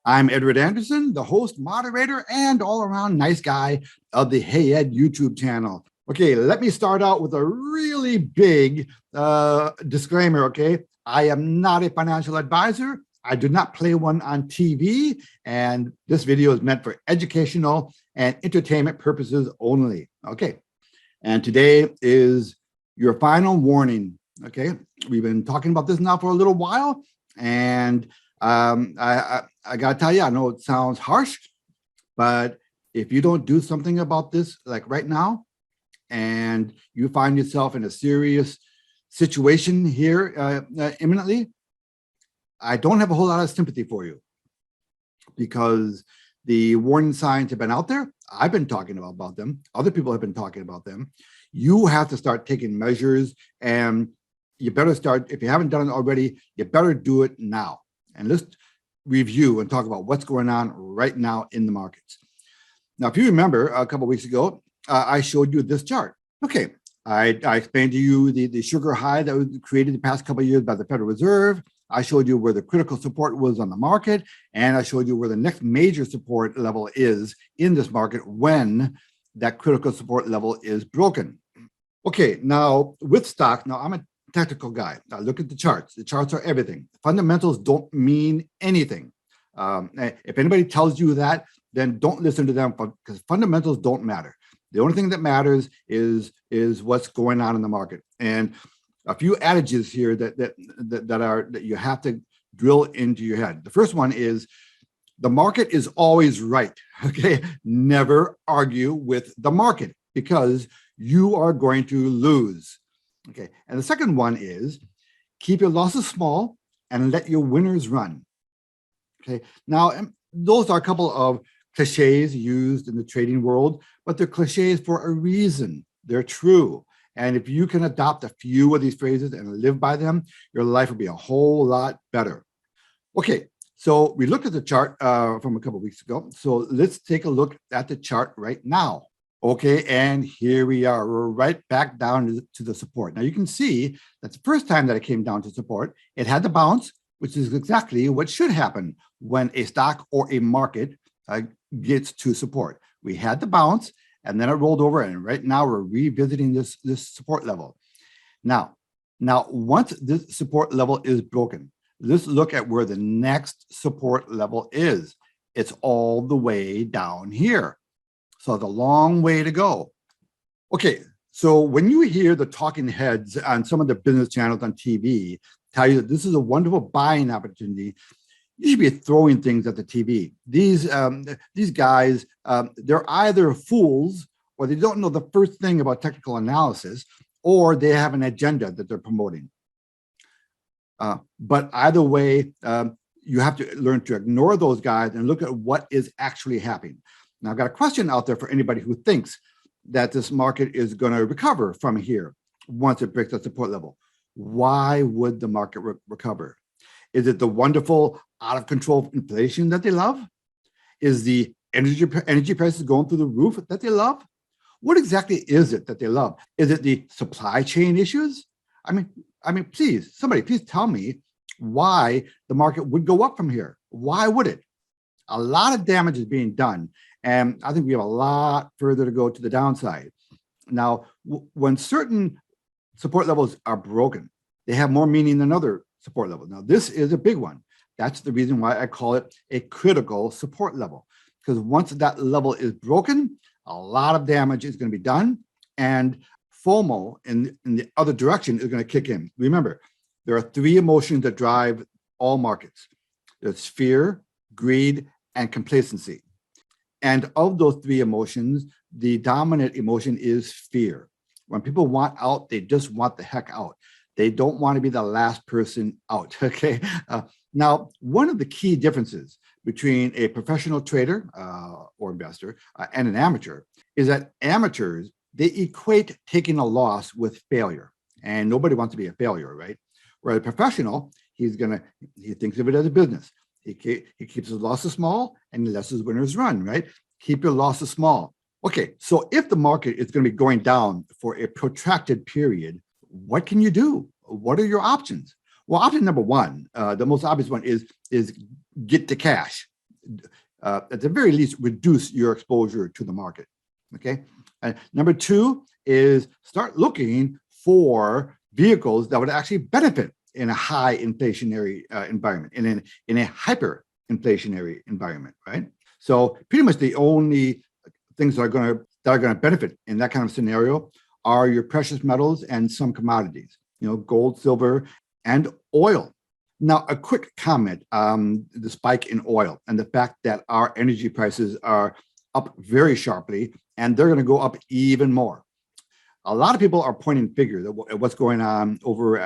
I'm Edward Anderson, the host, moderator, and all-around nice guy of the Hey Ed YouTube channel. Okay, let me start out with a really big disclaimer, okay? I am not a financial advisor. I do not play one on TV, and this video is meant for educational and entertainment purposes only, okay? And today is your final warning, okay? We've been talking about this now for a little while, and I gotta tell you, I know it sounds harsh, but if you don't do something about this, like right now, and you find yourself in a serious situation here imminently, I don't have a whole lot of sympathy for you, because the warning signs have been out there. I've been talking about them. Other people have been talking about them. You have to start taking measures, and you better start, if you haven't done it already, you better do it now. And let's review and talk about what's going on right now in the markets. Now, if you remember, a couple of weeks ago, I showed you this chart. Okay, I explained to you the sugar high that was created the past couple of years by the Federal Reserve. I showed you where the critical support was on the market, and I showed you where the next major support level is in this market when that critical support level is broken. Okay, now with stock, now I'm a technical guy. Now look at the charts. The charts are everything. Fundamentals don't mean anything. If anybody tells you that, then don't listen to them, because fundamentals don't matter. The only thing that matters is what's going on in the market. And a few adages here that you have to drill into your head. The first one is the market is always right. Okay, never argue with the market, because you are going to lose. Okay, and the second one is keep your losses small and let your winners run. Okay, now those are a couple of cliches used in the trading world, but they're cliches for a reason. They're true. And if you can adopt a few of these phrases and live by them, your life will be a whole lot better. Okay, so we looked at the chart from a couple of weeks ago. So let's take a look at the chart right now. Okay, and here we are. We're right back down to the support. Now you can see that the first time that it came down to support, it had the bounce, which is exactly what should happen when a stock or a market gets to support. We had the bounce, and then it rolled over, and right now we're revisiting this support level. Now once this support level is broken, let's look at where the next support level is. It's all the way down here. So the long way to go. Okay, so when you hear the talking heads on some of the business channels on TV tell you that this is a wonderful buying opportunity, you should be throwing things at the TV. These guys, they're either fools, or they don't know the first thing about technical analysis, or they have an agenda that they're promoting. But either way, you have to learn to ignore those guys and look at what is actually happening. Now, I've got a question out there for anybody who thinks that this market is going to recover from here once it breaks that support level. Why would the market recover? Is it the wonderful out-of-control inflation that they love? Is the energy prices going through the roof that they love? What exactly is it that they love? Is it the supply chain issues? I mean, please, somebody, please tell me why the market would go up from here. Why would it? A lot of damage is being done, and I think we have a lot further to go to the downside. Now, when certain support levels are broken, they have more meaning than other support levels. Now, this is a big one. That's the reason why I call it a critical support level, because once that level is broken, a lot of damage is going to be done, and FOMO in the other direction is going to kick in. Remember, there are three emotions that drive all markets. There's fear, greed, and complacency. And of those three emotions, the dominant emotion is fear. When people want out, they just want the heck out. They don't want to be the last person out, okay? Now, one of the key differences between a professional trader or investor and an amateur is that amateurs, they equate taking a loss with failure. And nobody wants to be a failure, right? Whereas a professional, he thinks of it as a business. He keeps his losses small and he lets his winners run, right? Keep your losses small. Okay, so if the market is going to be going down for a protracted period, what can you do? What are your options? Well, option number one, the most obvious one is get the cash. at the very least, reduce your exposure to the market. Okay. Number two is start looking for vehicles that would actually benefit in a high inflationary environment, in a hyperinflationary environment, right? So pretty much the only things that are going to benefit in that kind of scenario are your precious metals and some commodities, gold, silver, and oil. Now, a quick comment on the spike in oil and the fact that our energy prices are up very sharply, and they're going to go up even more. A lot of people are pointing fingers at what's going on over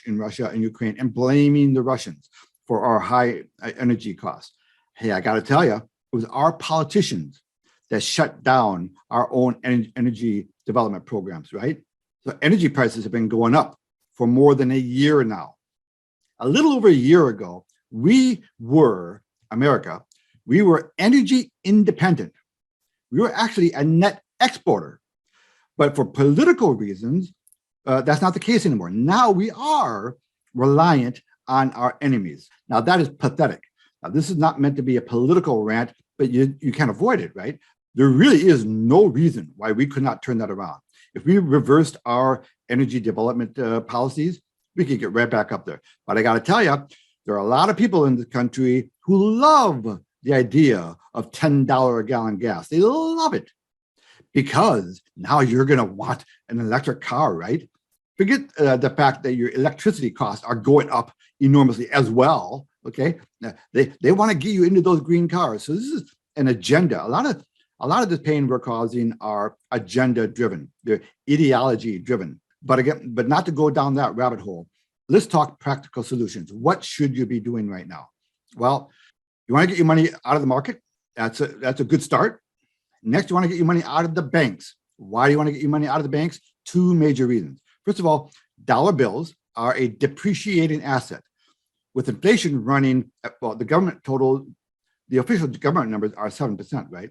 in Russia and Ukraine and blaming the Russians for our high energy costs. Hey, I got to tell you, it was our politicians that shut down our own energy development programs, right? So energy prices have been going up for more than a year now. A little over a year ago, America, we were energy independent. We were actually a net exporter. But for political reasons, that's not the case anymore. Now we are reliant on our enemies. Now that is pathetic. Now, this is not meant to be a political rant, but you can't avoid it, right? There really is no reason why we could not turn that around. If we reversed our energy development policies, we could get right back up there. But I got to tell you, there are a lot of people in this country who love the idea of $10 a gallon gas. They love it because now you're going to want an electric car, right? Forget the fact that your electricity costs are going up enormously as well. Okay, they want to get you into those green cars. So this is an agenda. A lot of this pain we're causing are agenda driven. They're ideology driven. But again, but not to go down that rabbit hole. Let's talk practical solutions. What should you be doing right now? Well, you want to get your money out of the market. That's a good start. Next, you want to get your money out of the banks. Why do you want to get your money out of the banks? Two major reasons. First of all, dollar bills are a depreciating asset. With inflation running, well, the official government numbers are 7%, right?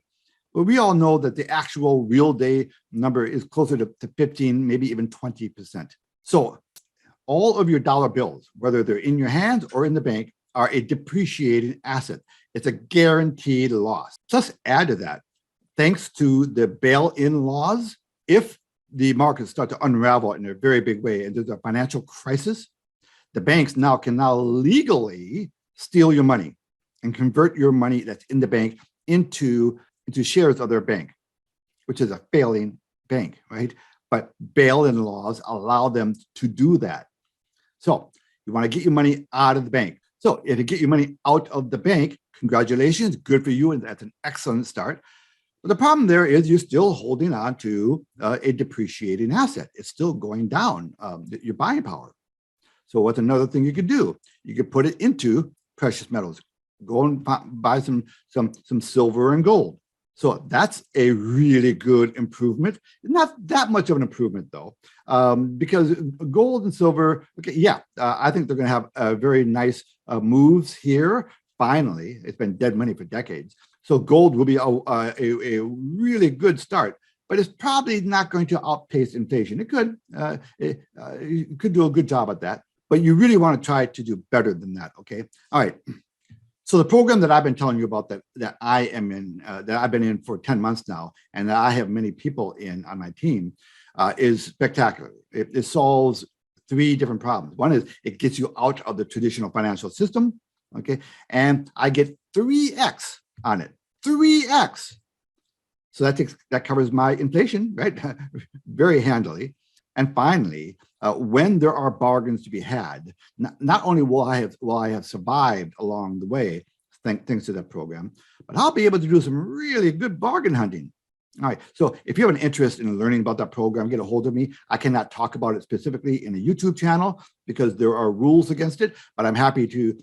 But we all know that the actual real day number is closer to 15, maybe even 20%. So all of your dollar bills, whether they're in your hands or in the bank, are a depreciating asset. It's a guaranteed loss. Plus, add to that, thanks to the bail-in laws, if the markets start to unravel in a very big way and there's a financial crisis, the banks can legally steal your money and convert your money that's in the bank into shares of their bank, which is a failing bank, right? But bail-in laws allow them to do that. So you want to get your money out of the bank. So if you get your money out of the bank, congratulations, good for you, and that's an excellent start. But the problem there is you're still holding on to a depreciating asset. It's still going down, your buying power. So what's another thing you could do? You could put it into precious metals. Go and buy some silver and gold. So that's a really good improvement. Not that much of an improvement though, because gold and silver, okay, yeah, I think they're going to have very nice moves here. Finally, it's been dead money for decades. So gold will be a really good start, but it's probably not going to outpace inflation. It could, it could do a good job at that, but you really want to try to do better than that. Okay. All right. So the program that I've been telling you about that I am in, that I've been in for 10 months now, and that I have many people in on my team, is spectacular. It solves three different problems. One is it gets you out of the traditional financial system, okay? And I get 3x on it, 3x. So that covers my inflation, right? Very handily. And finally, when there are bargains to be had, not only will I have survived along the way, thanks to that program, but I'll be able to do some really good bargain hunting. All right. So if you have an interest in learning about that program, get a hold of me. I cannot talk about it specifically in a YouTube channel because there are rules against it, but I'm happy to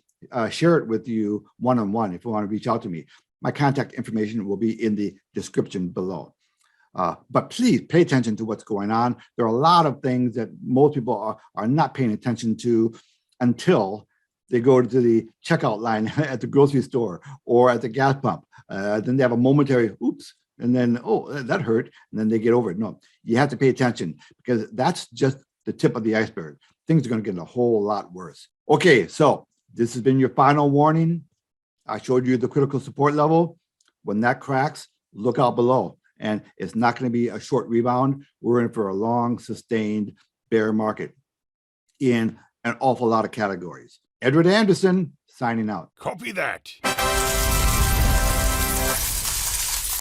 share it with you one-on-one if you want to reach out to me. My contact information will be in the description below. But please pay attention to what's going on. There are a lot of things that most people are not paying attention to until they go to the checkout line at the grocery store or at the gas pump. Then they have a momentary, oops, and then, oh, that hurt. And then they get over it. No, you have to pay attention because that's just the tip of the iceberg. Things are going to get a whole lot worse. Okay, so this has been your final warning. I showed you the critical support level. When that cracks, look out below. And it's not going to be a short rebound. We're in for a long, sustained bear market in an awful lot of categories. Edward Anderson signing out. Copy that.